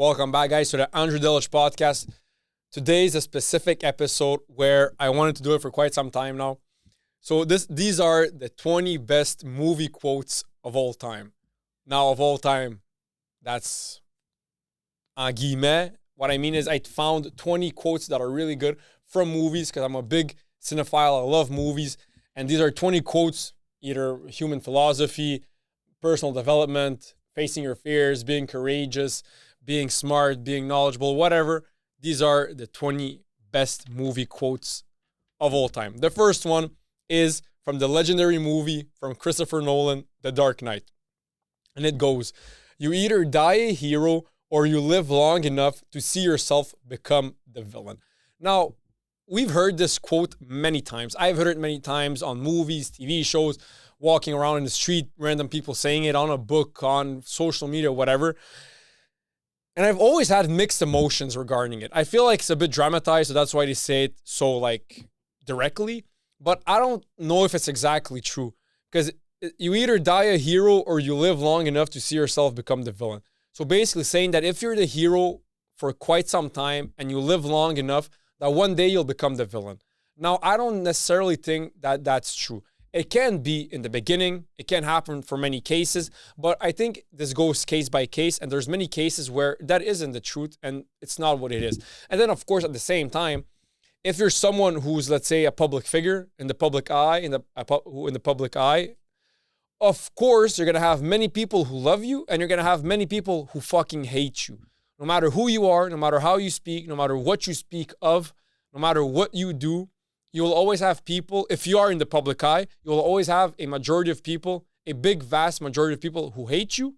Welcome back, guys, to the Andrew Delic podcast. Today is a specific episode where I wanted to do it for quite some time now. So these are the 20 best movie quotes of all time. Now, of all time, that's en guillemets. What I mean is I found 20 quotes that are really good from movies because I'm a big cinephile. I love movies. And these are 20 quotes, either human philosophy, personal development, facing your fears, being courageous, being smart, being knowledgeable, whatever. These are the 20 best movie quotes of all time. The first one is from the legendary movie from Christopher Nolan, The Dark Knight. And it goes, "You either die a hero or you live long enough to see yourself become the villain." Now, we've heard this quote many times. I've heard it many times on movies, TV shows, walking around in the street, random people saying it on a book, on social media, whatever. And I've always had mixed emotions regarding it. I feel like it's a bit dramatized, so that's why they say it so directly. But I don't know if it's exactly true. Because you either die a hero or you live long enough to see yourself become the villain. So basically saying that if you're the hero for quite some time and you live long enough, that one day you'll become the villain. Now, I don't necessarily think that that's true. It can be in the beginning. It can happen for many cases. But I think this goes case by case. And there's many cases where that isn't the truth and it's not what it is. And then, of course, at the same time, if you're someone who's, let's say, a public figure in the public eye, of course, you're going to have many people who love you and you're going to have many people who fucking hate you. No matter who you are, no matter how you speak, no matter what you speak of, no matter what you do, you will always have people, if you are in the public eye, you will always have a majority of people, a big, vast majority of people who hate you.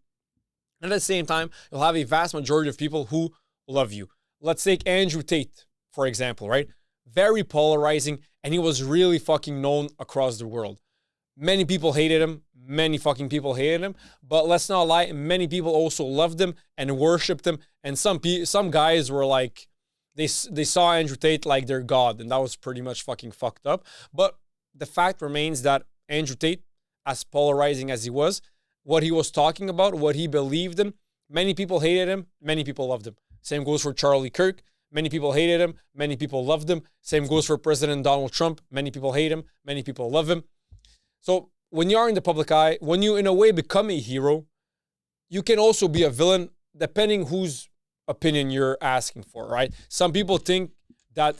And at the same time, you'll have a vast majority of people who love you. Let's take Andrew Tate, for example, right? Very polarizing, and he was really fucking known across the world. Many people hated him. Many fucking people hated him. But let's not lie, many people also loved him and worshipped him. And some guys were like, they saw Andrew Tate like their god. And that was pretty much fucking fucked up. But the fact remains that Andrew Tate, as polarizing as he was, what he was talking about, what he believed in, many people hated him. Many people loved him. Same goes for Charlie Kirk. Many people hated him. Many people loved him. Same goes for President Donald Trump. Many people hate him. Many people love him. So when you are in the public eye, when you in a way become a hero, you can also be a villain depending whose opinion you're asking for, right? Some people think that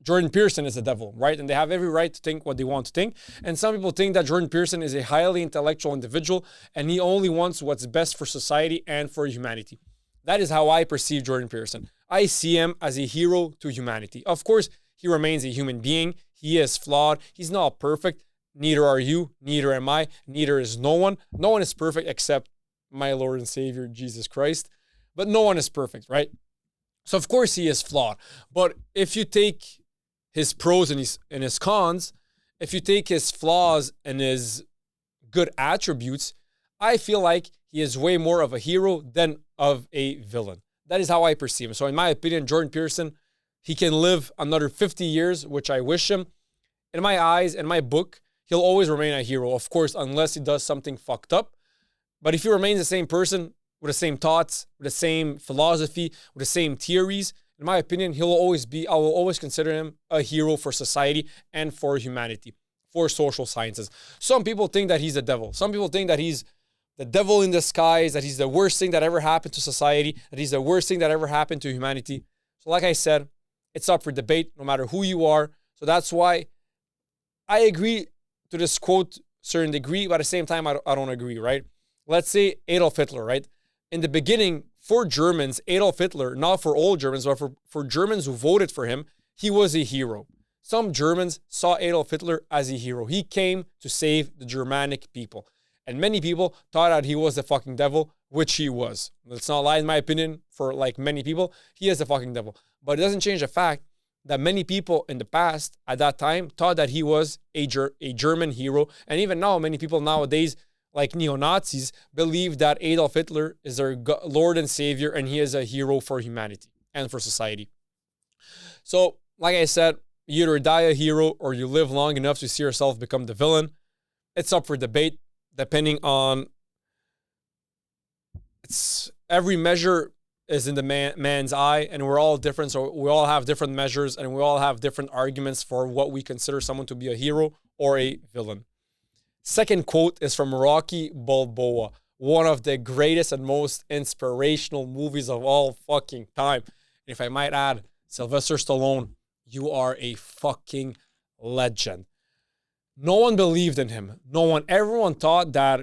Jordan Peterson is the devil, right? And they have every right to think what they want to think. And some people think that Jordan Peterson is a highly intellectual individual and he only wants what's best for society and for humanity. That is how I perceive Jordan Peterson. I see him as a hero to humanity. Of course, he remains a human being. He is flawed. He's not perfect. Neither are you, neither am I, neither is no one. No one is perfect except my Lord and Savior, Jesus Christ. But no one is perfect, right? So of course he is flawed. But if you take his pros and his cons, if you take his flaws and his good attributes, I feel like he is way more of a hero than of a villain. That is how I perceive him. So in my opinion, Jordan Peterson, he can live another 50 years, which I wish him. In my eyes, in my book, he'll always remain a hero, of course, unless he does something fucked up. But if he remains the same person, with the same thoughts, with the same philosophy, with the same theories, in my opinion, I will always consider him a hero for society and for humanity, for social sciences. Some people think that he's the devil. Some people think that he's the devil in disguise, that he's the worst thing that ever happened to society, that he's the worst thing that ever happened to humanity. So like I said, it's up for debate, no matter who you are. So that's why I agree to this quote to a certain degree, but at the same time, I don't agree, right? Let's say Adolf Hitler, right? In the beginning, for Germans, Adolf Hitler, not for all Germans, but for Germans who voted for him, he was a hero. Some Germans saw Adolf Hitler as a hero. He came to save the Germanic people. And many people thought that he was the fucking devil, which he was. Let's not lie, in my opinion, for like many people, he is the fucking devil. But it doesn't change the fact that many people in the past, at that time, thought that he was a German hero. And even now, many people nowadays, like neo-Nazis, believe that Adolf Hitler is their Lord and Savior and he is a hero for humanity and for society. So, like I said, you either die a hero or you live long enough to see yourself become the villain. It's up for debate, depending on... every measure is in the man's eye, and we're all different. So we all have different measures, and we all have different arguments for what we consider someone to be a hero or a villain. Second quote is from Rocky Balboa, one of the greatest and most inspirational movies of all fucking time. And if I might add, Sylvester Stallone, you are a fucking legend. No one believed in him. No one. Everyone thought that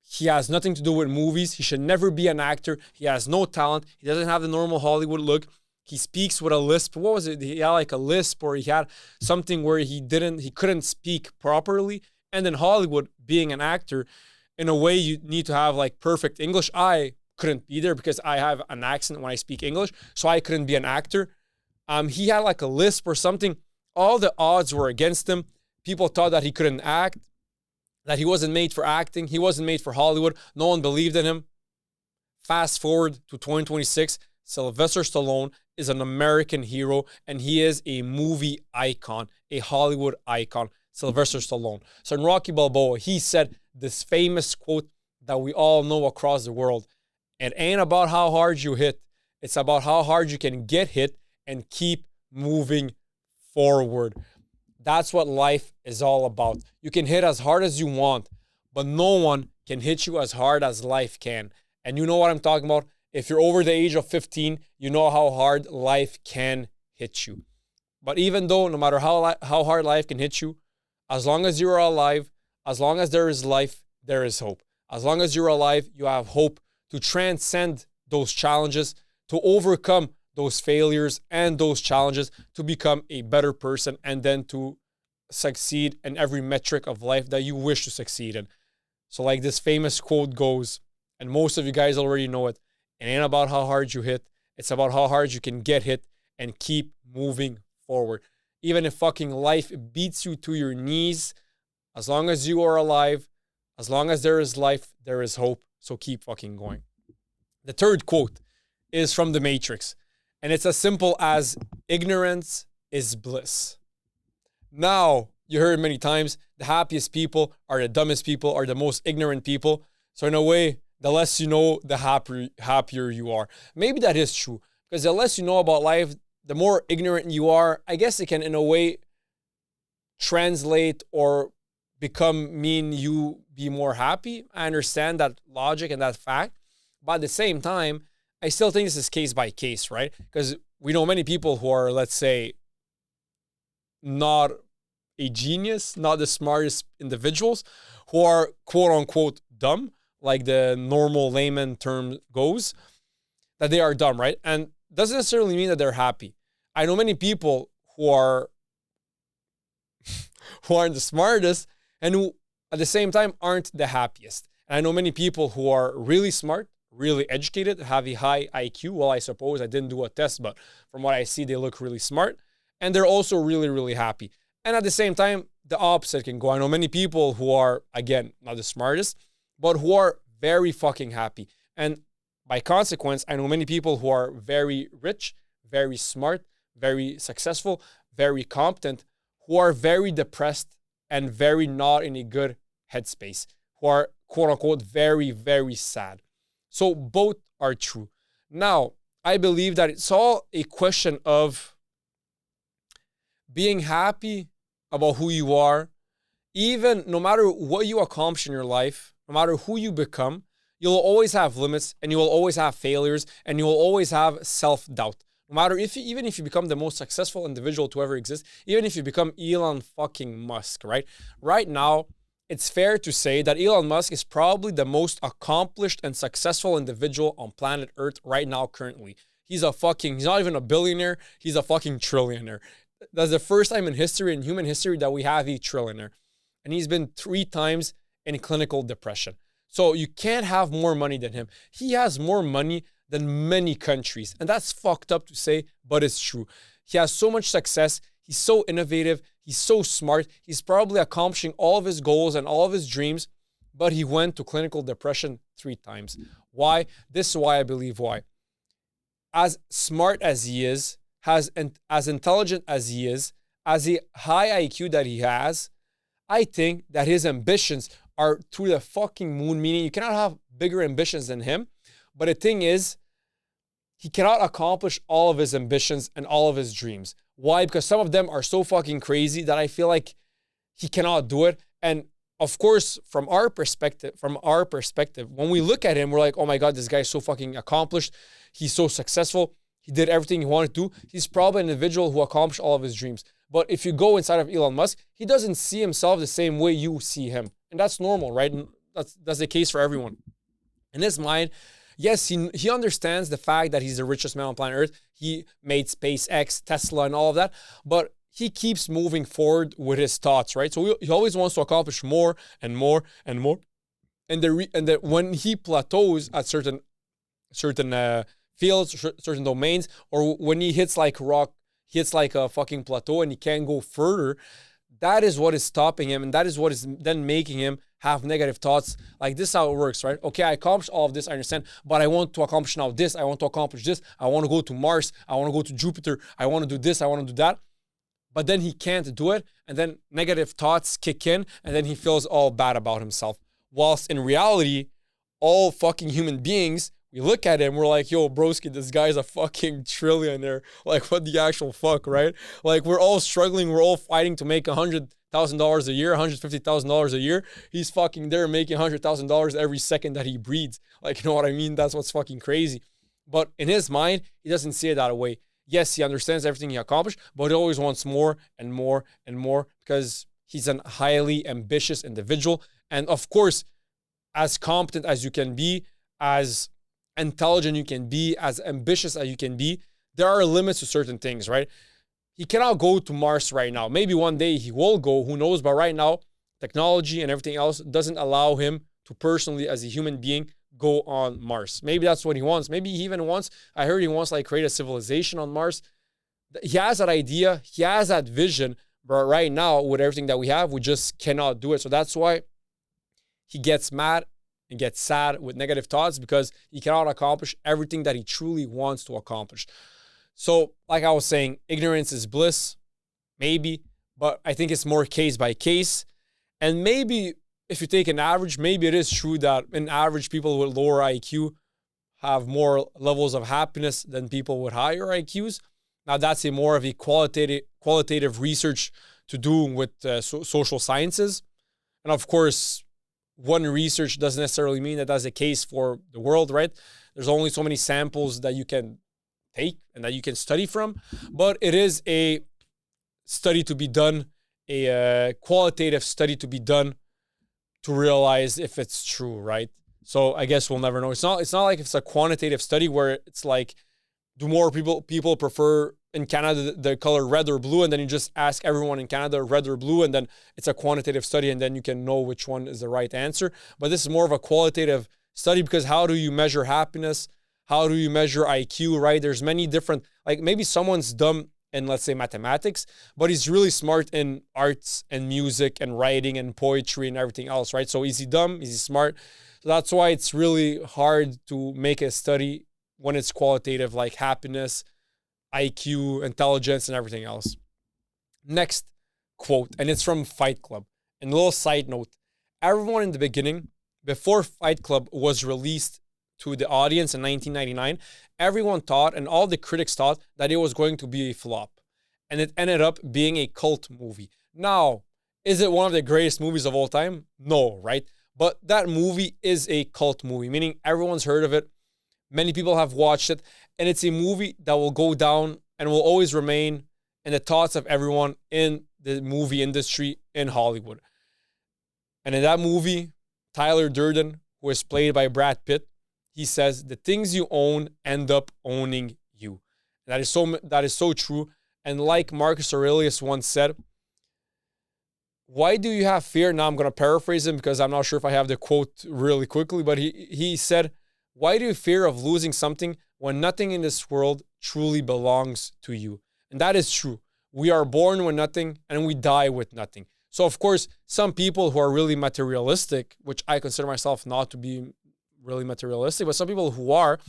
he has nothing to do with movies. He should never be an actor. He has no talent. He doesn't have the normal Hollywood look. He speaks with a lisp. What was it? He had like a lisp, or he had something where he couldn't speak properly. And in Hollywood, being an actor, in a way, you need to have like perfect English. I couldn't be there because I have an accent when I speak English, so I couldn't be an actor. He had like a lisp or something. All the odds were against him. People thought that he couldn't act, that he wasn't made for acting. He wasn't made for Hollywood. No one believed in him. Fast forward to 2026, Sylvester Stallone is an American hero, and he is a movie icon, a Hollywood icon, Sylvester Stallone. So in Rocky Balboa, he said this famous quote that we all know across the world. It ain't about how hard you hit. It's about how hard you can get hit and keep moving forward. That's what life is all about. You can hit as hard as you want, but no one can hit you as hard as life can. And you know what I'm talking about? If you're over the age of 15, you know how hard life can hit you. But even though, no matter how hard life can hit you, as long as you're alive, as long as there is life, there is hope. As long as you're alive, you have hope to transcend those challenges, to overcome those failures and those challenges, to become a better person, and then to succeed in every metric of life that you wish to succeed in. So like this famous quote goes, and most of you guys already know it, it ain't about how hard you hit. It's about how hard you can get hit and keep moving forward. Even if fucking life beats you to your knees, as long as you are alive, as long as there is life, there is hope. So keep fucking going. The third quote is from The Matrix. And it's as simple as, ignorance is bliss. Now, you heard many times, the happiest people are the dumbest people, are the most ignorant people. So in a way, the less you know, the happier you are. Maybe that is true. Because the less you know about life, the more ignorant you are. I guess it can, in a way, translate or mean you be more happy. I understand that logic and that fact. But at the same time, I still think this is case by case, right? Because we know many people who are, let's say, not a genius, not the smartest individuals, who are quote unquote dumb, like the normal layman term goes, that they are dumb, right? And doesn't necessarily mean that they're happy. I know many people who are who aren't the smartest and who at the same time aren't the happiest. And I know many people who are really smart, really educated, have a high IQ. Well, I suppose I didn't do a test, but from what I see, they look really smart. And they're also really, really happy. And at the same time, the opposite can go. I know many people who are, again, not the smartest, but who are very fucking happy. And by consequence, I know many people who are very rich, very smart, very successful, very competent, who are very depressed and very not in a good headspace, who are, quote unquote, very, very sad. So both are true. Now, I believe that it's all a question of being happy about who you are. Even no matter what you accomplish in your life, no matter who you become, you'll always have limits, and you will always have failures, and you will always have self-doubt. No matter even if you become the most successful individual to ever exist, even if you become Elon fucking Musk, right? Right now, it's fair to say that Elon Musk is probably the most accomplished and successful individual on planet Earth right now currently. He's not even a billionaire, he's a fucking trillionaire. That's the first time in history, in human history, that we have a trillionaire. And he's been 3 times in clinical depression. So you can't have more money than him. He has more money than many countries. And that's fucked up to say, but it's true. He has so much success. He's so innovative. He's so smart. He's probably accomplishing all of his goals and all of his dreams, but he went to clinical depression 3 times. Why? This is why I believe why. As smart as he is, as intelligent as he is, as a high IQ that he has, I think that his ambitions are through the fucking moon, meaning you cannot have bigger ambitions than him. But the thing is, he cannot accomplish all of his ambitions and all of his dreams. Why? Because some of them are so fucking crazy that I feel like he cannot do it. And of course, from our perspective, when we look at him, we're like, oh my God, this guy's so fucking accomplished. He's so successful. He did everything he wanted to do. He's probably an individual who accomplished all of his dreams. But if you go inside of Elon Musk, he doesn't see himself the same way you see him. And that's normal, right? And that's the case for everyone. In his mind, yes, he understands the fact that he's the richest man on planet Earth. He made SpaceX, Tesla, and all of that. But he keeps moving forward with his thoughts, right? So he always wants to accomplish more and more and more. And when he plateaus at certain fields, certain domains, or when he hits like a fucking plateau and he can't go further, that is what is stopping him, and that is what is then making him have negative thoughts. Like, this is how it works, right? Okay, I accomplished all of this, I understand, but I want to accomplish now this, I want to accomplish this, I want to go to Mars, I want to go to Jupiter, I want to do this, I want to do that. But then he can't do it, and then negative thoughts kick in, and then he feels all bad about himself. Whilst in reality, all fucking human beings, we look at him, we're like, yo, broski, this guy's a fucking trillionaire. Like, what the actual fuck, right? Like, we're all struggling, we're all fighting to make $100,000 a year, $150,000 a year. He's fucking there making $100,000 every second that he breathes. Like, you know what I mean? That's what's fucking crazy. But in his mind, he doesn't see it that way. Yes, he understands everything he accomplished, but he always wants more and more and more because he's a highly ambitious individual. And of course, as competent as you can be, as intelligent you can be, as ambitious as you can be, there are limits to certain things, right? He cannot go to Mars right now. Maybe one day he will go, who knows? But right now, technology and everything else doesn't allow him to personally, as a human being, go on Mars. Maybe that's what he wants. Maybe he even wants, I heard he wants like create a civilization on Mars. He has that idea, he has that vision, but right now with everything that we have, we just cannot do it. So that's why he gets mad and gets sad with negative thoughts, because he cannot accomplish everything that he truly wants to accomplish. So like I was saying, ignorance is bliss, maybe, but I think it's more case by case. And maybe if you take an average, maybe it is true that in average people with lower IQ have more levels of happiness than people with higher IQs. Now that's a more of a qualitative research to do with social sciences. And of course, one research doesn't necessarily mean that that's the case for the world, right? There's only so many samples that you can take and that you can study from, but it is a study to be done, a qualitative study to be done to realize if it's true, right? So I guess we'll never know. It's not like it's a quantitative study where it's like, do more people prefer in Canada the color red or blue, and then you just ask everyone in Canada red or blue, and then it's a quantitative study, and then you can know which one is the right answer. But this is more of a qualitative study, because how do you measure happiness? How do you measure IQ, right? There's many different, like maybe someone's dumb in, let's say, mathematics, but he's really smart in arts and music and writing and poetry and everything else, right? So is he dumb? Is he smart? So that's why it's really hard to make a study when it's qualitative, like happiness, IQ, intelligence, and everything else. Next quote, and it's from Fight Club. And a little side note, everyone in the beginning, before Fight Club was released to the audience in 1999, everyone thought, and all the critics thought, that it was going to be a flop. And it ended up being a cult movie. Now, is it one of the greatest movies of all time? No, right? But that movie is a cult movie, meaning everyone's heard of it. Many people have watched it. And it's a movie that will go down and will always remain in the thoughts of everyone in the movie industry in Hollywood. And in that movie, Tyler Durden, who is played by Brad Pitt, he says, the things you own end up owning you. That is so true. And like Marcus Aurelius once said, why do you have fear? Now I'm going to paraphrase him because I'm not sure if I have the quote really quickly, but he said, why do you fear of losing something when nothing in this world truly belongs to you? And that is true. We are born with nothing and we die with nothing. So of course, some people who are really materialistic, which I consider myself not to be really materialistic, but some people who are,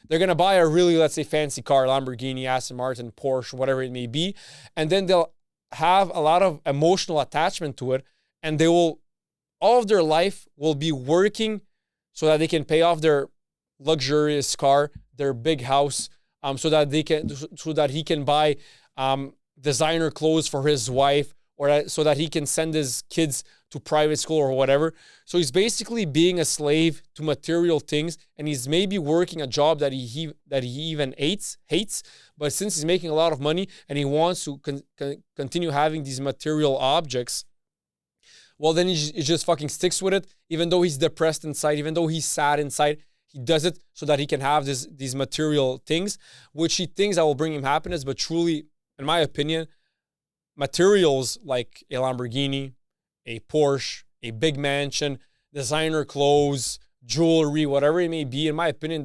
they're going to buy a really, let's say, fancy car, Lamborghini, Aston Martin, Porsche, whatever it may be. And then they'll have a lot of emotional attachment to it. And they will, all of their life will be working so that they can pay off their luxurious car their big house, so that he can buy designer clothes for his wife, or so that he can send his kids to private school or whatever. So he's basically being a slave to material things, and he's maybe working a job that he even hates. But since he's making a lot of money and he wants to continue having these material objects, well, then he just fucking sticks with it, even though he's depressed inside, even though he's sad inside. He does it so that he can have these material things, which he thinks that will bring him happiness. But truly, in my opinion, materials like a Lamborghini, a Porsche, a big mansion, designer clothes, jewelry, whatever it may be, in my opinion,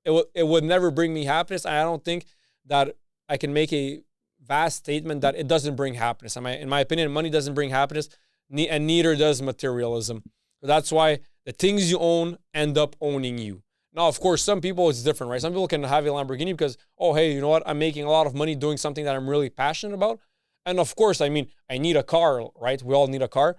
it would never bring me happiness. And I don't think that I can make a vast statement that it doesn't bring happiness. In my opinion, money doesn't bring happiness, and neither does materialism. That's why the things you own end up owning you. Now, of course, some people, it's different, right? Some people can have a Lamborghini because, oh, hey, you know what? I'm making a lot of money doing something that I'm really passionate about. And of course, I mean, I need a car, right? We all need a car.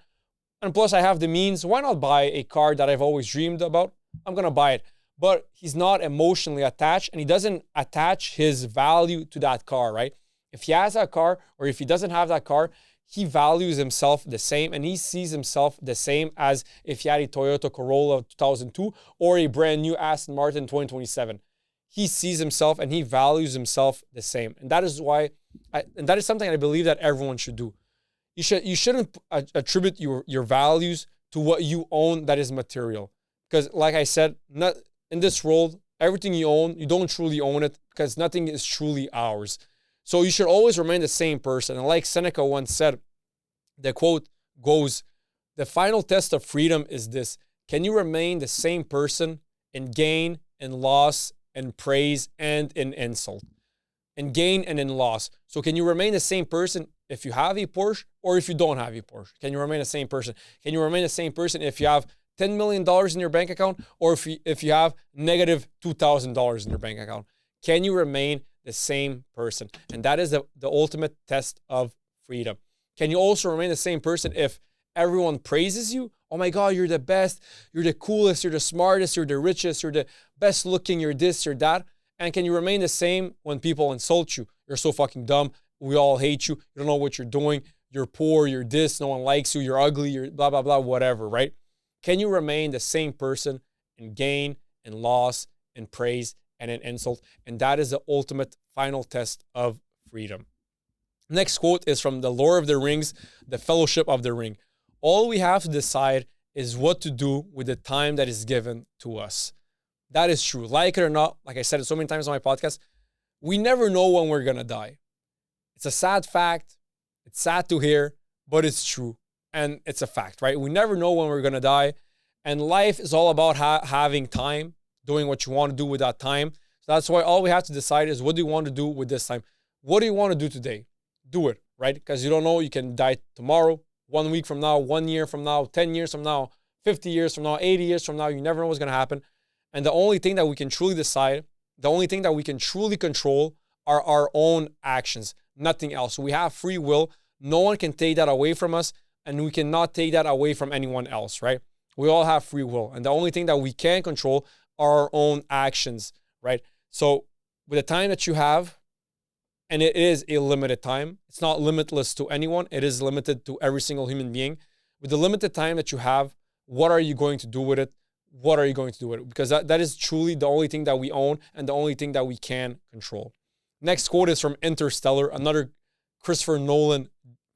And plus, I have the means. Why not buy a car that I've always dreamed about? I'm going to buy it. But he's not emotionally attached, and he doesn't attach his value to that car, right? If he has that car, or if he doesn't have that car, he values himself the same, and he sees himself the same as if he had a Toyota Corolla 2002 or a brand new Aston Martin 2027. He sees himself and he values himself the same. And that is why, and that is something I believe that everyone should do. You shouldn't attribute your values to what you own that is material. Because like I said, not in this world, everything you own, you don't truly own it, because nothing is truly ours. So you should always remain the same person. And like Seneca once said, the quote goes, "The final test of freedom is this: can you remain the same person in gain, in loss, in praise, and in insult?" In gain and in loss. So can you remain the same person if you have a Porsche or if you don't have a Porsche? Can you remain the same person? Can you remain the same person if you have $10 million in your bank account, or if you have negative $2,000 in your bank account? Can you remain the same person? And that is the ultimate test of freedom. Can you also remain the same person if everyone praises you? Oh my God, you're the best, you're the coolest, you're the smartest, you're the richest, you're the best looking, you're this, you're that. And can you remain the same when people insult you? You're so fucking dumb, we all hate you, you don't know what you're doing, you're poor, you're this, no one likes you, you're ugly, you're blah, blah, blah, whatever, right? Can you remain the same person in gain, in loss, in praise, and in insult? And that is the ultimate final test of freedom. Next quote is from The Lord of the Rings, The Fellowship of the Ring. All we have to decide is what to do with the time that is given to us. That is true. Like it or not, like I said it so many times on my podcast, we never know when we're going to die. It's a sad fact. It's sad to hear, but it's true. And it's a fact, right? We never know when we're going to die. And life is all about having time, doing what you want to do with that time. So that's why all we have to decide is, what do you want to do with this time? What do you want to do today? Do it, right? Because you don't know, you can die tomorrow, 1 week from now, 1 year from now, 10 years from now, 50 years from now, 80 years from now. You never know what's going to happen. And the only thing that we can truly decide, the only thing that we can truly control are our own actions, nothing else. We have free will. No one can take that away from us, and we cannot take that away from anyone else, right? We all have free will. And the only thing that we can control are our own actions, right? So with the time that you have, and it is a limited time, it's not limitless to anyone. It is limited to every single human being. With the limited time that you have, what are you going to do with it? What are you going to do with it? Because that is truly the only thing that we own and the only thing that we can control. Next quote is from Interstellar, another Christopher Nolan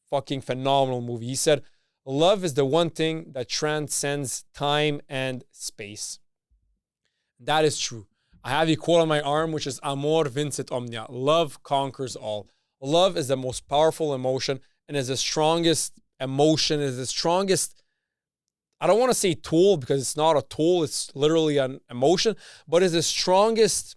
fucking phenomenal movie. He said, "Love is the one thing that transcends time and space." That is true. I have a quote on my arm, which is "Amor vincit omnia." Love conquers all. Love is the most powerful emotion and is the strongest emotion, is the strongest, I don't want to say tool, because it's not a tool, it's literally an emotion, but it's the strongest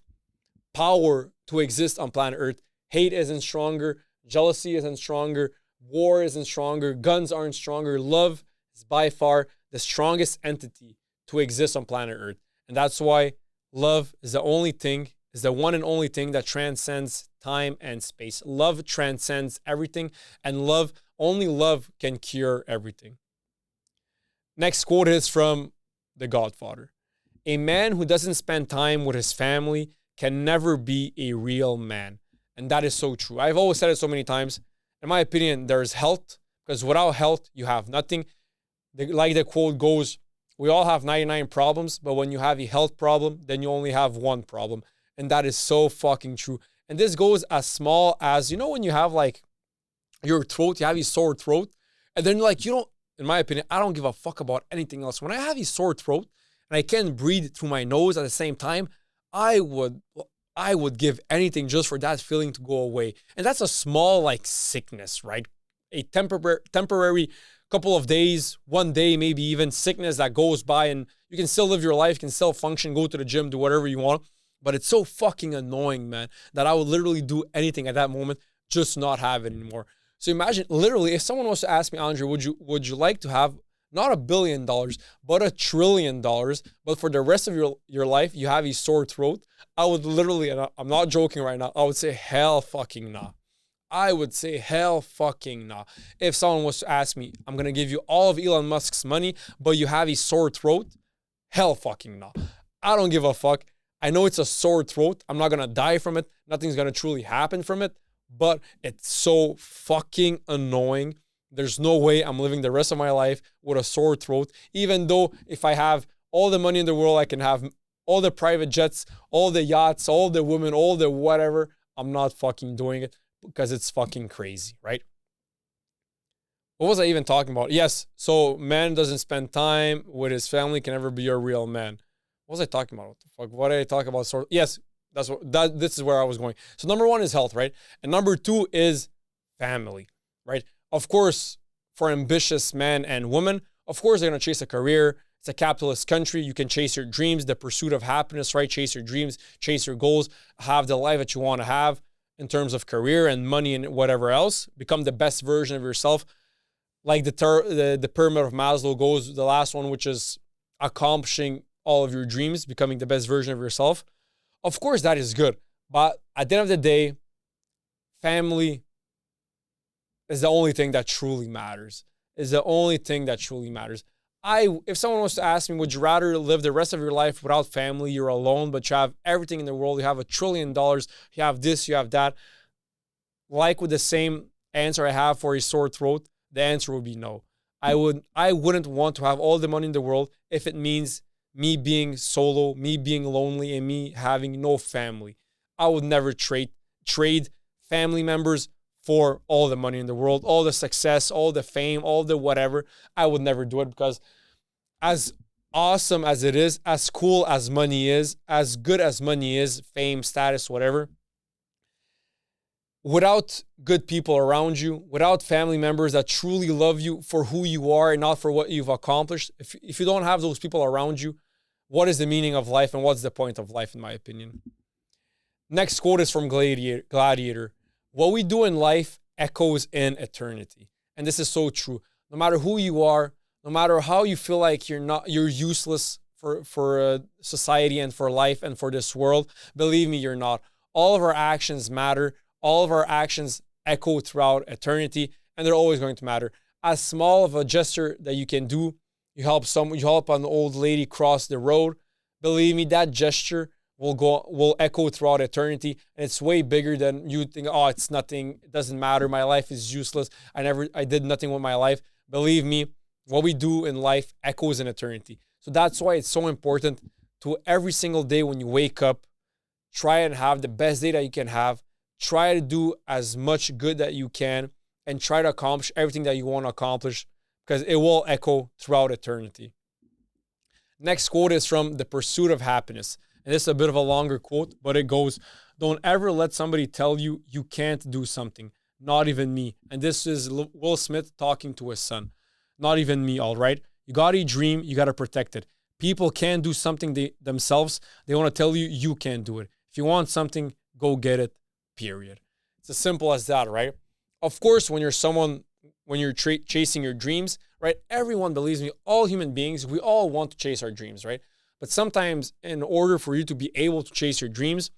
power to exist on planet Earth. Hate isn't stronger, jealousy isn't stronger, war isn't stronger, guns aren't stronger. Love is by far the strongest entity to exist on planet Earth. And that's why love is the only thing, is the one and only thing that transcends time and space. Love transcends everything, and only love can cure everything. Next quote is from The Godfather. A man who doesn't spend time with his family can never be a real man. And that is so true. I've always said it so many times. In my opinion, there's health, because without health, you have nothing. Like the quote goes, we all have 99 problems, but when you have a health problem, then you only have one problem. And that is so fucking true. And this goes as small as, you know, when you have like your throat, you have a sore throat, and then like, you don't, in my opinion, I don't give a fuck about anything else. When I have a sore throat and I can't breathe through my nose at the same time, I would give anything just for that feeling to go away. And that's a small like sickness, right? A temporary couple of days, one day, maybe even sickness that goes by, and you can still live your life, can still function, go to the gym, do whatever you want. But it's so fucking annoying, man, that I would literally do anything at that moment just not have it anymore. So imagine, literally, if someone was to ask me, Andre, would you like to have not $1 billion, but $1 trillion, but for the rest of your life, you have a sore throat? I would literally, and I'm not joking right now, I would say hell fucking nah. I would say hell fucking nah. If someone was to ask me, I'm going to give you all of Elon Musk's money, but you have a sore throat, hell fucking nah. I don't give a fuck. I know it's a sore throat. I'm not going to die from it. Nothing's going to truly happen from it, but it's so fucking annoying. There's no way I'm living the rest of my life with a sore throat, even though if I have all the money in the world, I can have all the private jets, all the yachts, all the women, all the whatever. I'm not fucking doing it because it's fucking crazy, right? What was I even talking about? Yes, so man doesn't spend time with his family, can never be a real man. What was I talking about? What the fuck? What did I talk about? Yes, this is where I was going. So number one is health, right? And number two is family, right? Of course, for ambitious men and women, of course, they're going to chase a career. It's a capitalist country. You can chase your dreams, the pursuit of happiness, right? Chase your dreams, chase your goals, have the life that you want to have in terms of career and money and whatever else. Become the best version of yourself. Like the pyramid of Maslow goes, the last one, which is accomplishing all of your dreams, becoming the best version of yourself. Of course, that is good. But at the end of the day, family is the only thing that truly matters. Is the only thing that truly matters. If someone was to ask me, would you rather live the rest of your life without family, you're alone, but you have everything in the world, you have $1 trillion, you have this, you have that, like with the same answer I have for a sore throat, the answer would be no. I wouldn't want to have all the money in the world if it means me being solo, me being lonely, and me having no family. I would never trade family members for all the money in the world, all the success, all the fame, all the whatever. I would never do it, because as awesome as it is, as cool as money is, as good as money is, fame, status, whatever, without good people around you, without family members that truly love you for who you are and not for what you've accomplished, if you don't have those people around you, what is the meaning of life and what's the point of life, in my opinion? Next quote is from Gladiator. What we do in life echoes in eternity. And this is so true. No matter who you are, no matter how you feel like you're useless for society and for life and for this world, believe me, you're not. All of our actions matter. All of our actions echo throughout eternity, and they're always going to matter. As small of a gesture that you can do, you help an old lady cross the road. Believe me, that gesture will echo throughout eternity, and it's way bigger than you think. Oh, it's nothing. It doesn't matter. My life is useless. I did nothing with my life. Believe me, what we do in life echoes in eternity. So that's why it's so important to every single day when you wake up, try and have the best day that you can have. Try to do as much good that you can and try to accomplish everything that you want to accomplish, because it will echo throughout eternity. Next quote is from The Pursuit of Happiness. And this is a bit of a longer quote, but it goes, don't ever let somebody tell you you can't do something. Not even me. And this is Will Smith talking to his son. Not even me, all right? You got a dream, you got to protect it. People can't do something themselves. They want to tell you you can't do it. If you want something, go get it, period. It's as simple as that, right? Of course, when you're chasing your dreams, right? Everyone believes me, all human beings, we all want to chase our dreams, right? But sometimes in order for you to be able to chase your dreams,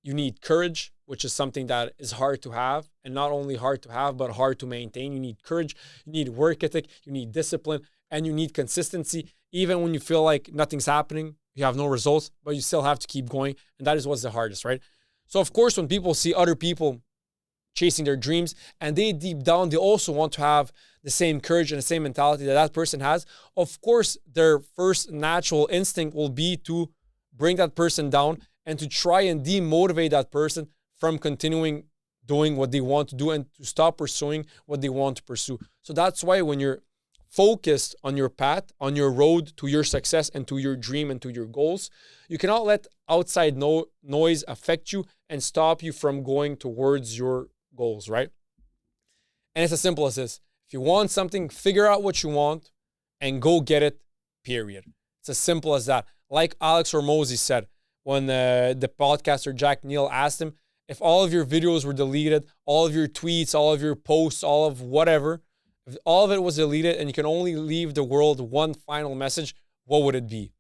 you need courage, which is something that is hard to have, and not only hard to have, but hard to maintain. You need courage, you need work ethic, you need discipline, and you need consistency. even when you feel like nothing's happening, you have no results, but you still have to keep going. And that is what's the hardest, right? So of course, when people see other people chasing their dreams and they deep down, they also want to have the same courage and the same mentality that that person has, of course, their first natural instinct will be to bring that person down and to try and demotivate that person from continuing doing what they want to do and to stop pursuing what they want to pursue. So that's why when you're focused on your path, on your road to your success and to your dream and to your goals, you cannot let outside noise affect you and stop you from going towards your goals, right? And it's as simple as this. If you want something, figure out what you want and go get it, period. It's as simple as that. Like Alex Hormozi said when the podcaster Jack Neal asked him, if all of your videos were deleted, all of your tweets, all of your posts, all of whatever, if all of it was deleted and you can only leave the world one final message, what would it be?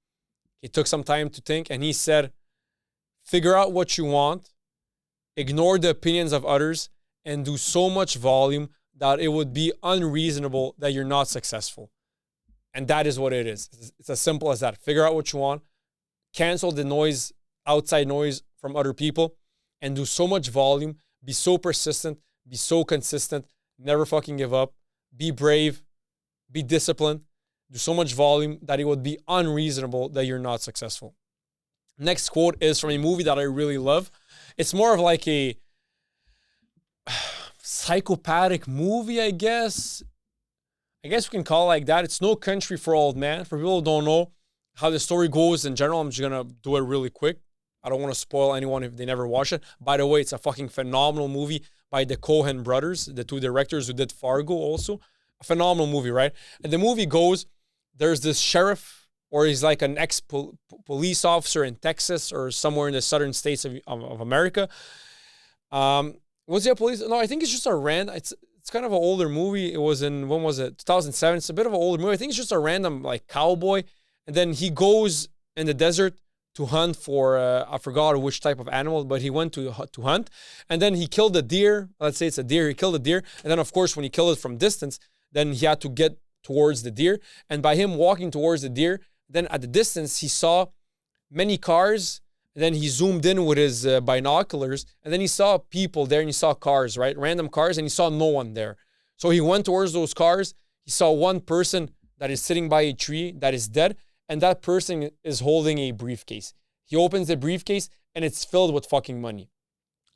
He took some time to think and he said, figure out what you want, ignore the opinions of others, and do so much volume that it would be unreasonable that you're not successful. And that is what it is. It's as simple as that. Figure out what you want, cancel the noise, outside noise from other people, and do so much volume, be so persistent, be so consistent, never fucking give up, be brave, be disciplined, do so much volume that it would be unreasonable that you're not successful. Next quote is from a movie that I really love. It's more of like a psychopathic movie, I guess. I guess we can call it like that. It's No Country for Old Men. For people who don't know how the story goes in general, I'm just going to do it really quick. I don't want to spoil anyone if they never watch it. By the way, it's a fucking phenomenal movie by the Coen brothers, the two directors who did Fargo also. A phenomenal movie, right? And the movie goes, there's this sheriff, or he's like an ex-police officer in Texas or somewhere in the southern states of America. Was he a police? No, I think it's just a random, it's kind of an older movie. It was in, when was it? 2007. It's a bit of an older movie. I think it's just a random like cowboy. And then he goes in the desert to hunt for, I forgot which type of animal, but he went to hunt. And then he killed a deer. Let's say it's a deer. He killed a deer. And then, of course, when he killed it from distance, then he had to get towards the deer. And by him walking towards the deer, then at the distance, he saw many cars. And then he zoomed in with his binoculars. And then he saw people there and he saw cars, right? Random cars. And he saw no one there. So he went towards those cars. He saw one person that is sitting by a tree that is dead. And that person is holding a briefcase. He opens the briefcase and it's filled with fucking money.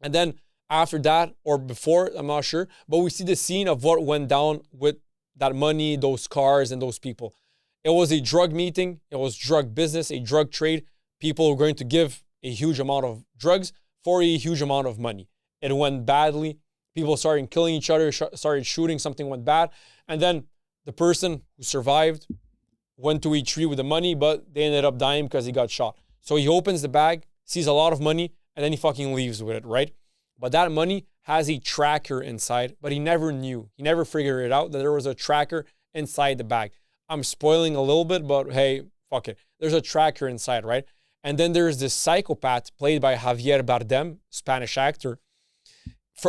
And then after that, or before, I'm not sure, but we see the scene of what went down with that money, those cars, and those people. It was a drug meeting. It was drug business, a drug trade. People were going to give a huge amount of drugs for a huge amount of money. It went badly. People started killing each other, started shooting, something went bad. And then the person who survived went to a tree with the money, but they ended up dying because he got shot. So he opens the bag, sees a lot of money, and then he fucking leaves with it, right? But that money has a tracker inside, but he never knew. He never figured it out that there was a tracker inside the bag. I'm spoiling a little bit, but hey, fuck it. There's a tracker inside, right? And then there's this psychopath played by Javier Bardem, Spanish actor.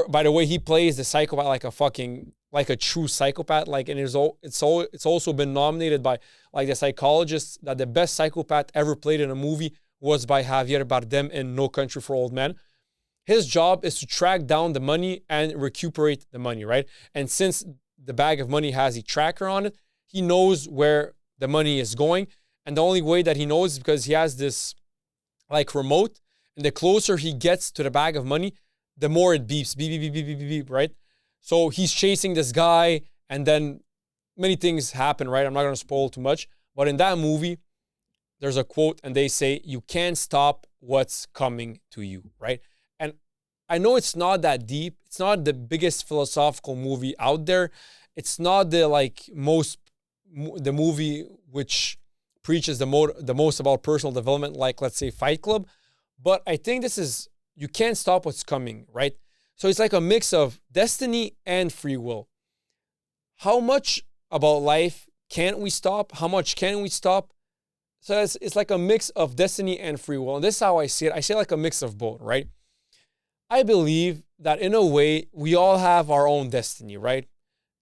By the way, he plays the psychopath like a true psychopath. Like, and it's also been nominated by like the psychologists that the best psychopath ever played in a movie was by Javier Bardem in No Country for Old Men. His job is to track down the money and recuperate the money, right? And since the bag of money has a tracker on it, he knows where the money is going. And the only way that he knows is because he has this like remote. And the closer he gets to the bag of money, the more it beeps, beep, beep, beep, beep, beep, beep, beep, right? So he's chasing this guy, and then many things happen, right? I'm not going to spoil too much. But in that movie, there's a quote, and they say, you can't stop what's coming to you, right? And I know it's not that deep. It's not the biggest philosophical movie out there. It's not the movie which preaches the most about personal development, like, let's say, Fight Club. But I think you can't stop what's coming, right? So it's like a mix of destiny and free will. How much about life can't we stop? How much can we stop? So it's like a mix of destiny and free will. And this is how I see it. I say like a mix of both, right? I believe that in a way, we all have our own destiny, right?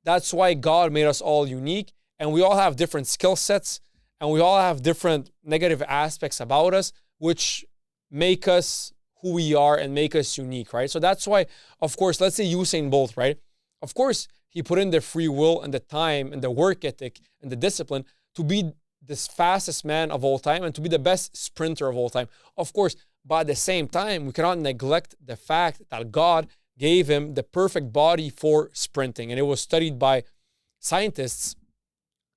That's why God made us all unique. And we all have different skill sets. and we all have different negative aspects about us, which make us who we are and make us unique, right? So that's why, of course, let's say Usain Bolt, right? Of course, he put in the free will and the time and the work ethic and the discipline to be this fastest man of all time and to be the best sprinter of all time. Of course, but at the same time, we cannot neglect the fact that God gave him the perfect body for sprinting. And it was studied by scientists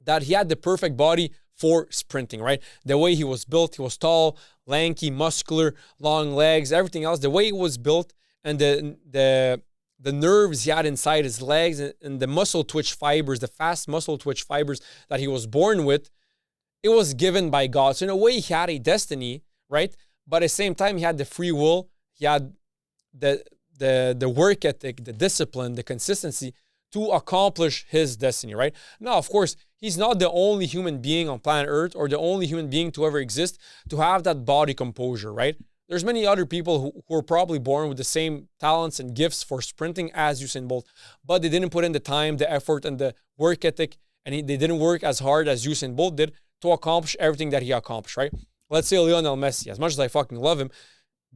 that he had the perfect body for sprinting, right? The way he was built, he was tall, lanky, muscular, long legs, everything else. The way he was built and the nerves he had inside his legs and the muscle twitch fibers, the fast muscle twitch fibers that he was born with, it was given by God. So in a way, he had a destiny, right? But at the same time, he had the free will, he had the work ethic, the discipline, the consistency to accomplish his destiny, right? Now, of course, he's not the only human being on planet Earth or the only human being to ever exist to have that body composure, right? There's many other people who are probably born with the same talents and gifts for sprinting as Usain Bolt, but they didn't put in the time, the effort, and the work ethic, and they didn't work as hard as Usain Bolt did to accomplish everything that he accomplished, right? Let's say Lionel Messi, as much as I fucking love him,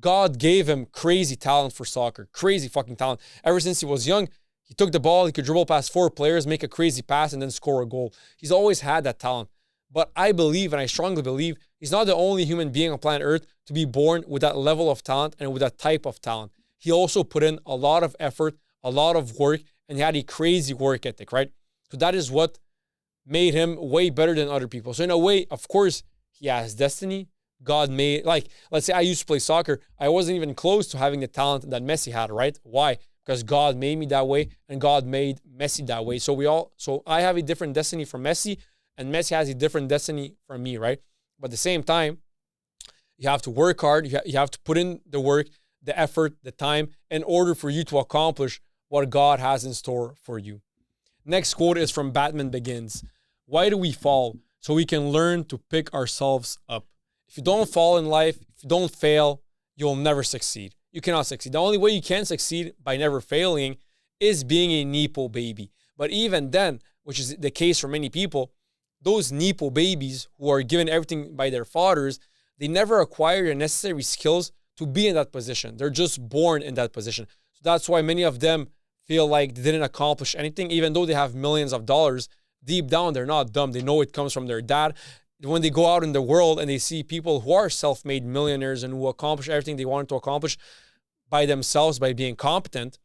God gave him crazy talent for soccer, crazy fucking talent. Ever since he was young, he took the ball, he could dribble past 4 players, make a crazy pass, and then score a goal. He's always had that talent. But I believe, and I strongly believe, he's not the only human being on planet Earth to be born with that level of talent and with that type of talent. He also put in a lot of effort, a lot of work, and he had a crazy work ethic, right? So that is what made him way better than other people. So in a way, of course, he has destiny. God made, like, let's say I used to play soccer. I wasn't even close to having the talent that Messi had, right? Why? Because God made me that way and God made Messi that way. So I have a different destiny from Messi and Messi has a different destiny from me, right? But at the same time, you have to work hard. You have to put in the work, the effort, the time in order for you to accomplish what God has in store for you. Next quote is from Batman Begins. Why do we fall? So we can learn to pick ourselves up. If you don't fall in life, if you don't fail, you'll never succeed. You cannot succeed. The only way you can succeed by never failing is being a Nepo baby. But even then, which is the case for many people, those Nepo babies who are given everything by their fathers, they never acquire the necessary skills to be in that position. They're just born in that position. So that's why many of them feel like they didn't accomplish anything, even though they have millions of dollars. Deep down, they're not dumb. They know it comes from their dad. When they go out in the world and they see people who are self-made millionaires and who accomplish everything they wanted to accomplish by themselves, by being competent,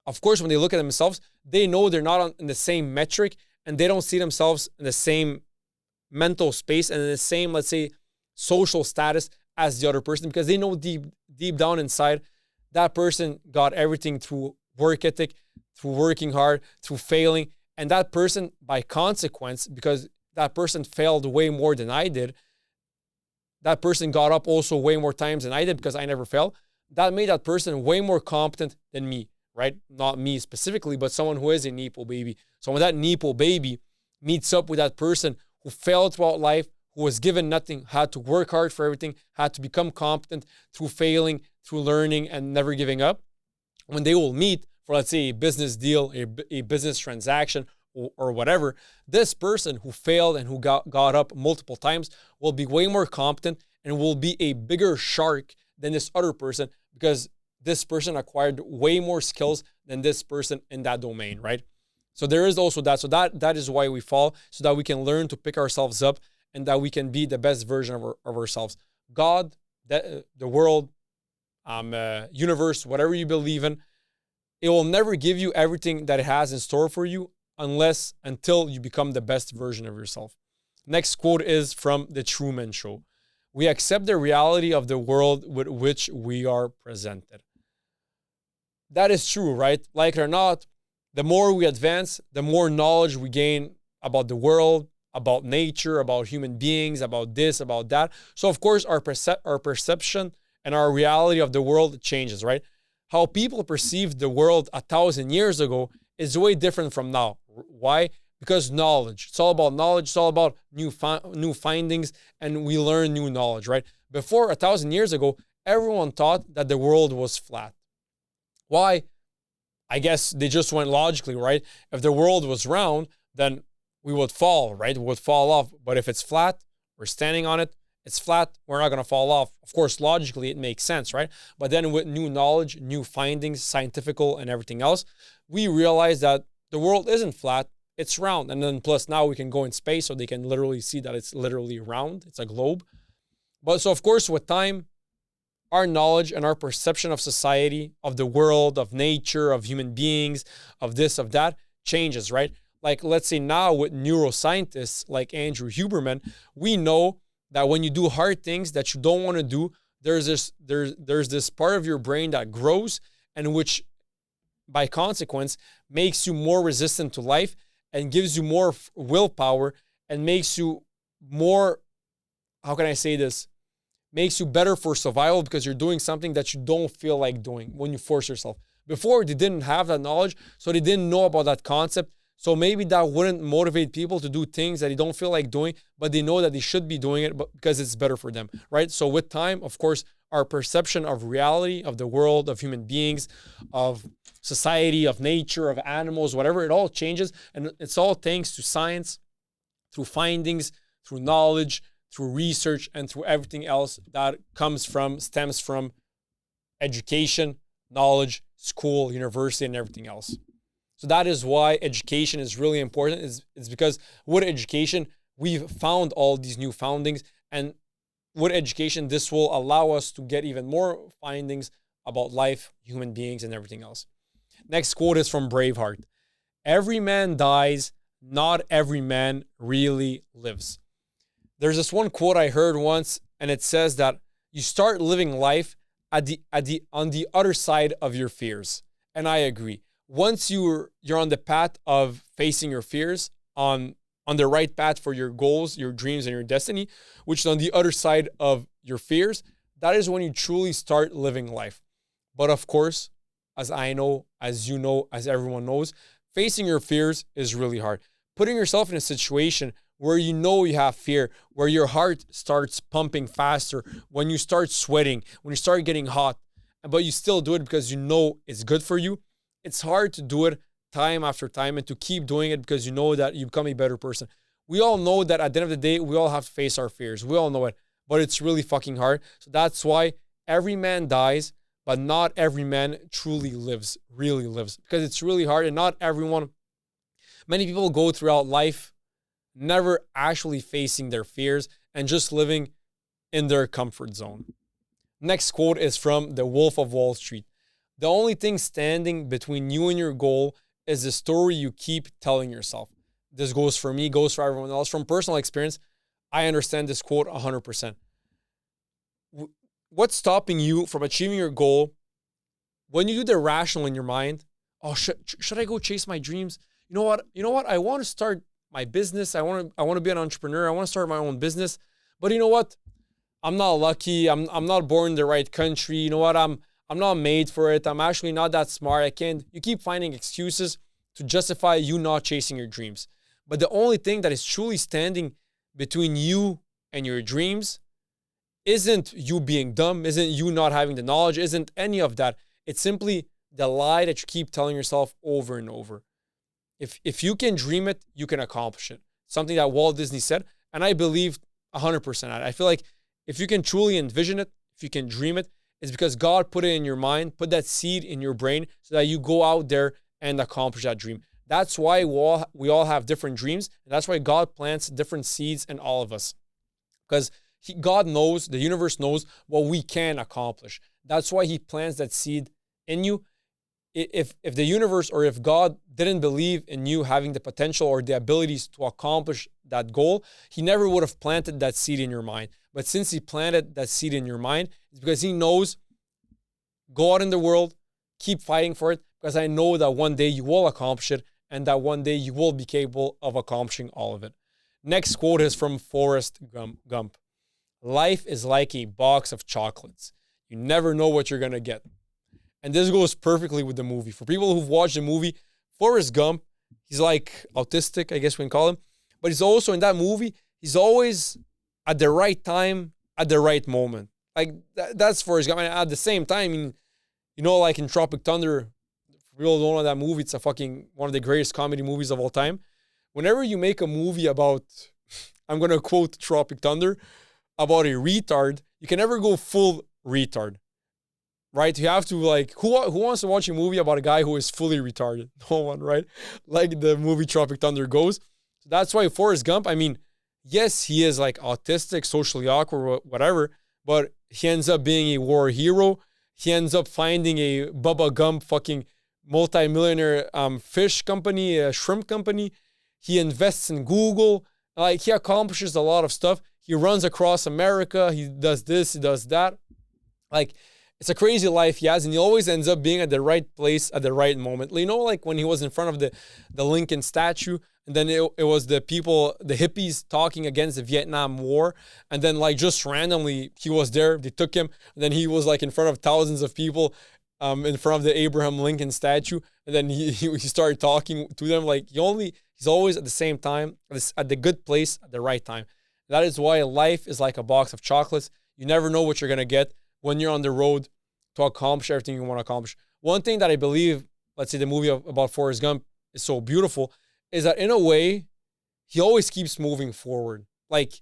of course, when they look at themselves, they know they're not in the same metric and they don't see themselves in the same mental space and in the same, let's say, social status as the other person, because they know deep down inside that person got everything through work ethic, through working hard, through failing. And that person, by consequence, because that person failed way more than I did, that person got up also way more times than I did because I never failed. That made that person way more competent than me, right? Not me specifically, but someone who is a Nepo baby. So when that Nepo baby meets up with that person who failed throughout life, who was given nothing, had to work hard for everything, had to become competent through failing, through learning, and never giving up, when they will meet for, let's say, a business deal, a business transaction, or whatever, this person who failed and who got up multiple times will be way more competent and will be a bigger shark than this other person, because this person acquired way more skills than this person in that domain, right? So there is also that. So that is why we fall, so that we can learn to pick ourselves up and that we can be the best version of ourselves. God, the world, universe, whatever you believe in, it will never give you everything that it has in store for you until you become the best version of yourself. Next quote is from The Truman Show. We accept the reality of the world with which we are presented. That is true, right? Like it or not, the more we advance, the more knowledge we gain about the world, about nature, about human beings, about this, about that. So of course, our perception and our reality of the world changes, right? How people perceived the world 1,000 years ago is way different from now. Why? Because knowledge. It's all about knowledge. It's all about new findings, and we learn new knowledge, right? Before 1,000 years ago, everyone thought that the world was flat. Why? I guess they just went logically, right? If the world was round, then we would fall, right? We would fall off. But if it's flat, We're standing on it. It's flat. We're not going to fall off. Of course, logically, it makes sense, right? But then with new knowledge, new findings, scientifical and everything else, we realize that the world isn't flat. It's round. And then plus now we can go in space so they can literally see that it's literally round. It's a globe. But so, of course, with time, our knowledge and our perception of society, of the world, of nature, of human beings, of this, of that, changes, right? Like, let's say now with neuroscientists like Andrew Huberman, we know that when you do hard things that you don't want to do, there's this part of your brain that grows and which, by consequence, makes you more resistant to life and gives you more willpower and makes you more, how can I say this? Makes you better for survival because you're doing something that you don't feel like doing when you force yourself. Before, they didn't have that knowledge, so they didn't know about that concept. So maybe that wouldn't motivate people to do things that they don't feel like doing, but they know that they should be doing it because it's better for them, right? So with time, of course, our perception of reality, of the world, of human beings, of society, of nature, of animals, whatever, it all changes. And it's all thanks to science, through findings, through knowledge, through research, and through everything else that stems from education, knowledge, school, university, and everything else. So that is why education is really important. It's because with education, we've found all these new foundings. And with education, this will allow us to get even more findings about life, human beings, and everything else. Next quote is from Braveheart. Every man dies, not every man really lives. There's this one quote I heard once, and it says that you start living life on the other side of your fears. And I agree. Once you're on the path of facing your fears, on the right path for your goals, your dreams, and your destiny, which is on the other side of your fears, that is when you truly start living life. But of course, as I know, as you know, as everyone knows, facing your fears is really hard. Putting yourself in a situation where you know you have fear, where your heart starts pumping faster, when you start sweating, when you start getting hot, but you still do it because you know it's good for you. It's hard to do it time after time and to keep doing it because you know that you become a better person. We all know that at the end of the day, we all have to face our fears. We all know it, but it's really fucking hard. So that's why every man dies, but not every man truly lives, really lives, because it's really hard. And not everyone, many people go throughout life never actually facing their fears and just living in their comfort zone. Next quote is from The Wolf of Wall Street. The only thing standing between you and your goal is the story you keep telling yourself. This goes for me, goes for everyone else. From personal experience, I understand this quote 100%. What's stopping you from achieving your goal when you do the rational in your mind? Oh, should I go chase my dreams? You know what? I want to start my business. I want to be an entrepreneur. I want to start my own business. But you know what? I'm not lucky. I'm not born in the right country. You know what? I'm not made for it. I'm actually not that smart. I can't. You keep finding excuses to justify you not chasing your dreams. But the only thing that is truly standing between you and your dreams isn't you being dumb, isn't you not having the knowledge, isn't any of that. It's simply the lie that you keep telling yourself over and over. If you can dream it, you can accomplish it. Something that Walt Disney said, and I believe 100%. I feel like if you can truly envision it, if you can dream it, it's because God put it in your mind, put that seed in your brain so that you go out there and accomplish that dream. That's why we all have different dreams. And that's why God plants different seeds in all of us. Because God knows, the universe knows what we can accomplish. That's why he plants that seed in you. If the universe or if God didn't believe in you having the potential or the abilities to accomplish that goal, he never would have planted that seed in your mind. But since he planted that seed in your mind, it's because he knows, go out in the world, keep fighting for it, because I know that one day you will accomplish it and that one day you will be capable of accomplishing all of it. Next quote is from Forrest Gump. Life is like a box of chocolates. You never know what you're going to get. And this goes perfectly with the movie. For people who've watched the movie, Forrest Gump, he's like autistic, I guess we can call him. But he's also, in that movie, he's always at the right time, at the right moment. Like, that's Forrest Gump. And at the same time, you know, like in Tropic Thunder, for people who don't know that movie, it's one of the greatest comedy movies of all time. Whenever you make a movie about I'm going to quote Tropic Thunder about a retard. You can never go full retard, right? You have to like, who wants to watch a movie about a guy who is fully retarded? No one, right? Like the movie Tropic Thunder goes. So that's why Forrest Gump, I mean, yes, he is like autistic, socially awkward, whatever, but he ends up being a war hero. He ends up finding a Bubba Gump fucking multi-millionaire fish company, a shrimp company. He invests in Google. Like, he accomplishes a lot of stuff. He runs across America. He does this, he does that. Like, it's a crazy life he has, and he always ends up being at the right place at the right moment. You know, like when he was in front of the Lincoln statue, and then it was the people, the hippies talking against the Vietnam War, and then like just randomly he was there. They took him, and then he was like in front of thousands of people, in front of the Abraham Lincoln statue, and then he started talking to them. Like he's always at the same time, at the good place at the right time. That is why life is like a box of chocolates. You never know what you're gonna get when you're on the road to accomplish everything you want to accomplish. One thing that I believe, let's say the movie about Forrest Gump is so beautiful, is that in a way, he always keeps moving forward. Like,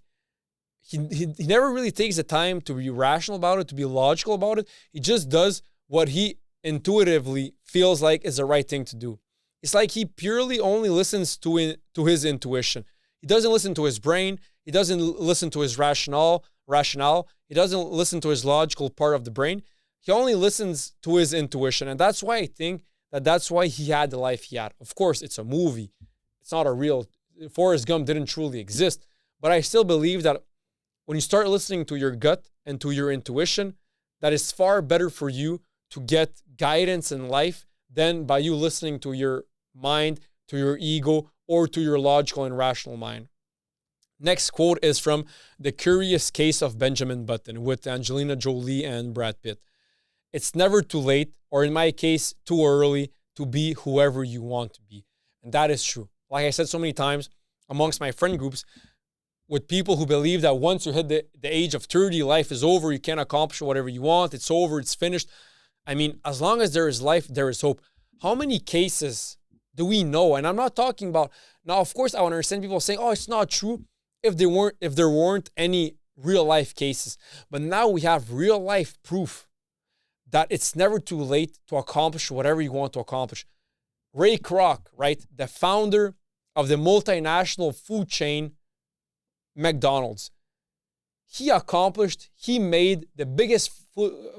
he never really takes the time to be rational about it, to be logical about it. He just does what he intuitively feels like is the right thing to do. It's like he purely only listens to his intuition. He doesn't listen to his brain. He doesn't listen to his rationale. He doesn't listen to his logical part of the brain. He only listens to his intuition. And that's why I think that's why he had the life he had. Of course, it's a movie. It's not a real, Forrest Gump didn't truly exist. But I still believe that when you start listening to your gut and to your intuition, that is far better for you to get guidance in life than by you listening to your mind, to your ego, or to your logical and rational mind. Next quote is from The Curious Case of Benjamin Button with Angelina Jolie and Brad Pitt. It's never too late, or in my case, too early to be whoever you want to be. And that is true. Like I said so many times amongst my friend groups, with people who believe that once you hit the age of 30, life is over, you can't accomplish whatever you want, it's over, it's finished. I mean, as long as there is life, there is hope. How many cases do we know? And I'm not talking about, now of course I want to understand people saying, oh, it's not true if there weren't any real life cases. But now we have real life proof that it's never too late to accomplish whatever you want to accomplish. Ray Kroc, right? The founder of the multinational food chain McDonald's. He made the biggest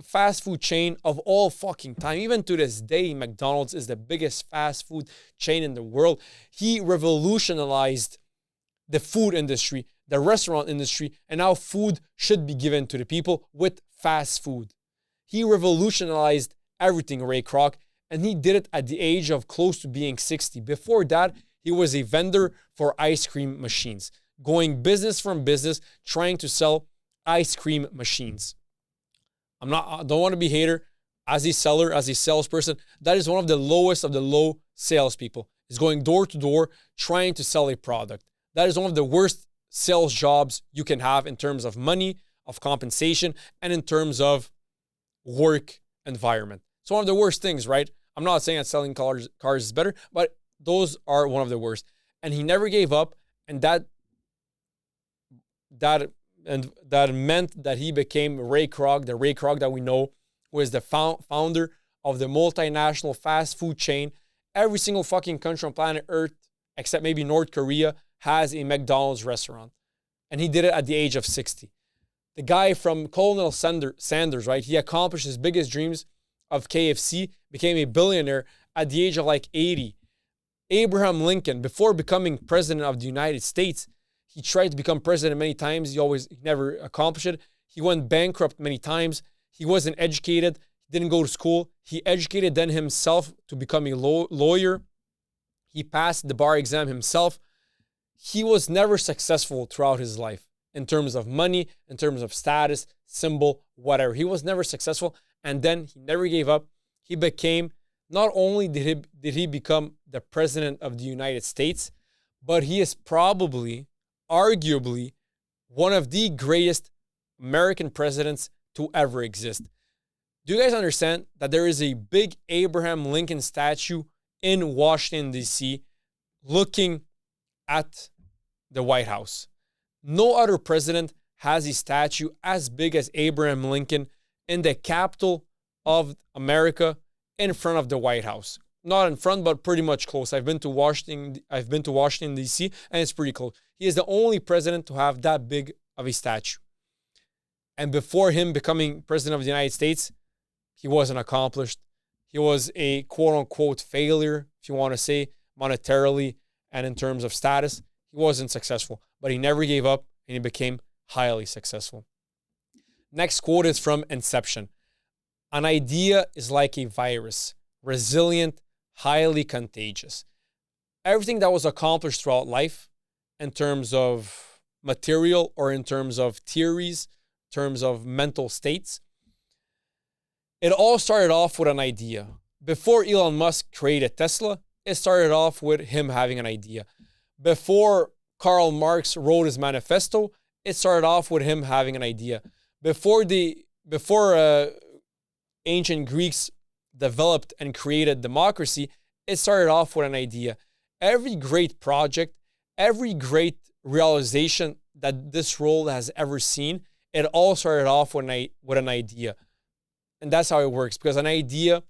fast food chain of all fucking time. Even to this day, McDonald's is the biggest fast food chain in the world. He revolutionized the food industry, the restaurant industry, and how food should be given to the people with fast food. He revolutionized everything, Ray Kroc, and he did it at the age of close to being 60. Before that, he was a vendor for ice cream machines, going business from business, trying to sell ice cream machines. I don't want to be a hater. As a seller, as a salesperson, that is one of the lowest of the low salespeople. Is going door to door, trying to sell a product. That is one of the worst sales jobs you can have in terms of money, of compensation, and in terms of work environment. It's one of the worst things, right? I'm not saying that selling cars is better, but those are one of the worst. And he never gave up, and that meant that he became Ray Kroc, the Ray Kroc that we know, who is the founder of the multinational fast food chain. Every single fucking country on planet Earth, except maybe North Korea, has a McDonald's restaurant. And he did it at the age of 60. The guy from Colonel Sanders, right? He accomplished his biggest dreams of KFC, became a billionaire at the age of like 80. Abraham Lincoln, before becoming president of the United States, he tried to become president many times. He never accomplished it. He went bankrupt many times. He wasn't educated. He didn't go to school. He educated then himself to become a lawyer. He passed the bar exam himself. He was never successful throughout his life in terms of money, in terms of status, symbol, whatever. He was never successful. And then he never gave up. He became, not only did he become the president of the United States, but he is probably, arguably, one of the greatest American presidents to ever exist. Do you guys understand that there is a big Abraham Lincoln statue in Washington, D.C., looking at the White House? No other president has a statue as big as Abraham Lincoln in the capital of America in front of the White House. Not in front, but pretty much close. I've been to Washington, D.C., and it's pretty close. He is the only president to have that big of a statue. And before him becoming president of the United States, he wasn't accomplished. He was a quote-unquote failure, if you want to say, monetarily and in terms of status. He wasn't successful, but he never gave up, and he became highly successful. Next quote is from Inception. An idea is like a virus, resilient, highly contagious. Everything that was accomplished throughout life in terms of material or in terms of theories, in terms of mental states, it all started off with an idea. Before Elon Musk created Tesla, it started off with him having an idea. Before Karl Marx wrote his manifesto, it started off with him having an idea. Before ancient Greeks developed and created democracy, it started off with an idea. Every great project, every great realization that this world has ever seen, it all started off with an idea. And that's how it works, because an idea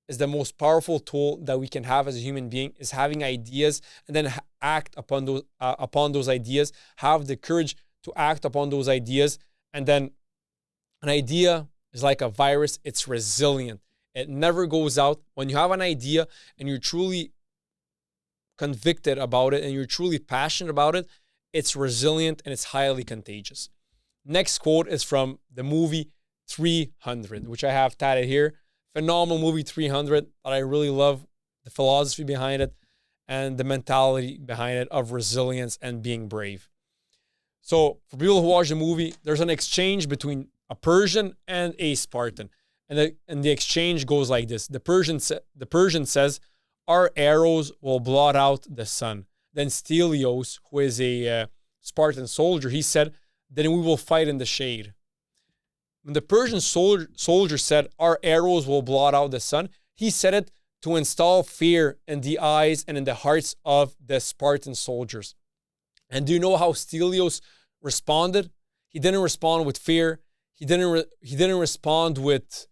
is the most powerful tool that we can have as a human being, is having ideas and then act upon those ideas, have the courage to act upon those ideas. And then an idea is like a virus. It's resilient. It never goes out. When you have an idea and you're truly convicted about it and you're truly passionate about it, it's resilient and it's highly contagious. Next quote is from the movie 300, which I have tatted here. Phenomenal movie 300 that I really love, the philosophy behind it and the mentality behind it of resilience and being brave. So for people who watch the movie, there's an exchange between a Persian and a Spartan. And the exchange goes like this. The Persian says, our arrows will blot out the sun. Then Stelios, who is a Spartan soldier, he said, then we will fight in the shade. When the Persian soldier said, our arrows will blot out the sun, he said it to install fear in the eyes and in the hearts of the Spartan soldiers. And do you know how Stelios responded? He didn't respond with fear. He didn't respond with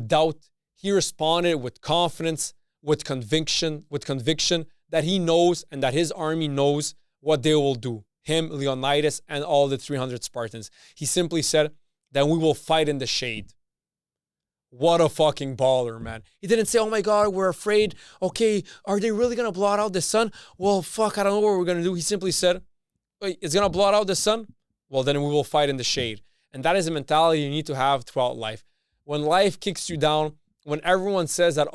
doubt. He responded with confidence, with conviction that he knows and that his army knows what they will do. Him, Leonidas, and all the 300 Spartans. He simply said, then we will fight in the shade. What a fucking baller, man. He didn't say, oh my God, we're afraid. Okay, are they really going to blot out the sun? Well, fuck, I don't know what we're going to do. He simply said, wait, it's going to blot out the sun? Well, then we will fight in the shade. And that is a mentality you need to have throughout life. When life kicks you down, when everyone says that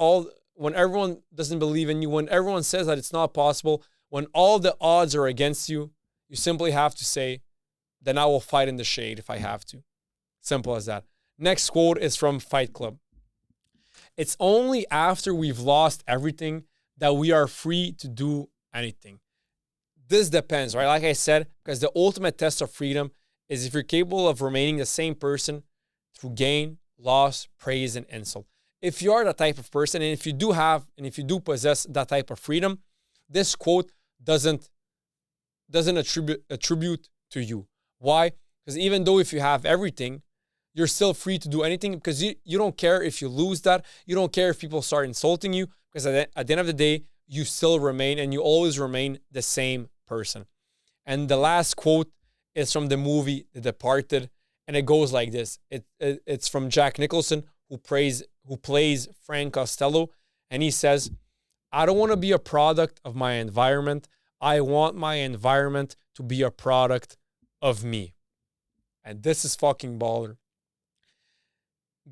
when everyone doesn't believe in you, when everyone says that it's not possible, when all the odds are against you, you simply have to say, then I will fight in the shade if I have to. Simple as that. Next quote is from Fight Club. It's only after we've lost everything that we are free to do anything. This depends, right? Like I said, because the ultimate test of freedom is if you're capable of remaining the same person through gain, loss, praise, and insult. If you are that type of person, and if you do possess that type of freedom, this quote doesn't attribute to you. Why? Because even though if you have everything, you're still free to do anything, because you don't care if you lose that. You don't care if people start insulting you, because at the end of the day, you still remain and you always remain the same person. And the last quote is from the movie The Departed, and it goes like this. It's from Jack Nicholson, who plays Frank Costello, and he says, I don't want to be a product of my environment. I want my environment to be a product of me. And this is fucking baller.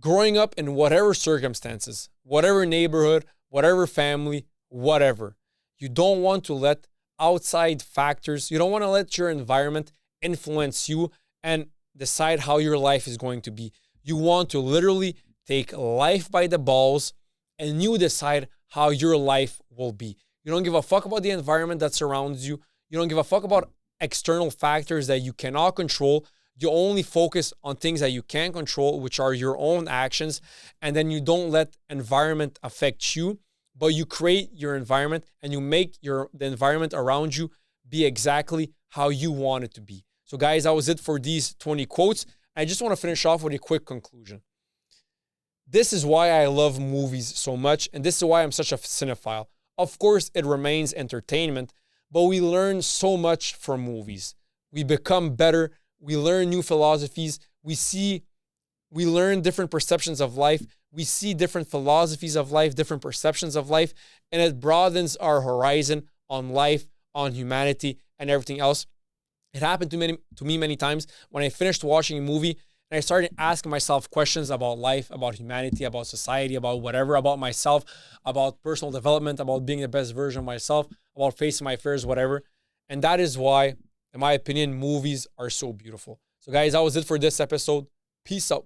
Growing up in whatever circumstances, whatever neighborhood, whatever family, whatever, you don't want to let outside factors, you don't want to let your environment influence you and decide how your life is going to be. You want to literally take life by the balls and you decide how your life will be. You don't give a fuck about the environment that surrounds you. You don't give a fuck about external factors that you cannot control. You only focus on things that you can control, which are your own actions. And then you don't let environment affect you, but you create your environment and you make the environment around you be exactly how you want it to be. So guys, that was it for these 20 quotes. I just want to finish off with a quick conclusion. This is why I love movies so much, and this is why I'm such a cinephile. Of course, it remains entertainment, but we learn so much from movies. We become better. We learn new philosophies. We learn different perceptions of life. We see different philosophies of life, different perceptions of life, and it broadens our horizon on life, on humanity, and everything else. It happened to me many times when I finished watching a movie and I started asking myself questions about life, about humanity, about society, about whatever, about myself, about personal development, about being the best version of myself, about facing my fears, whatever. And that is why, in my opinion, movies are so beautiful. So guys, that was it for this episode. Peace out.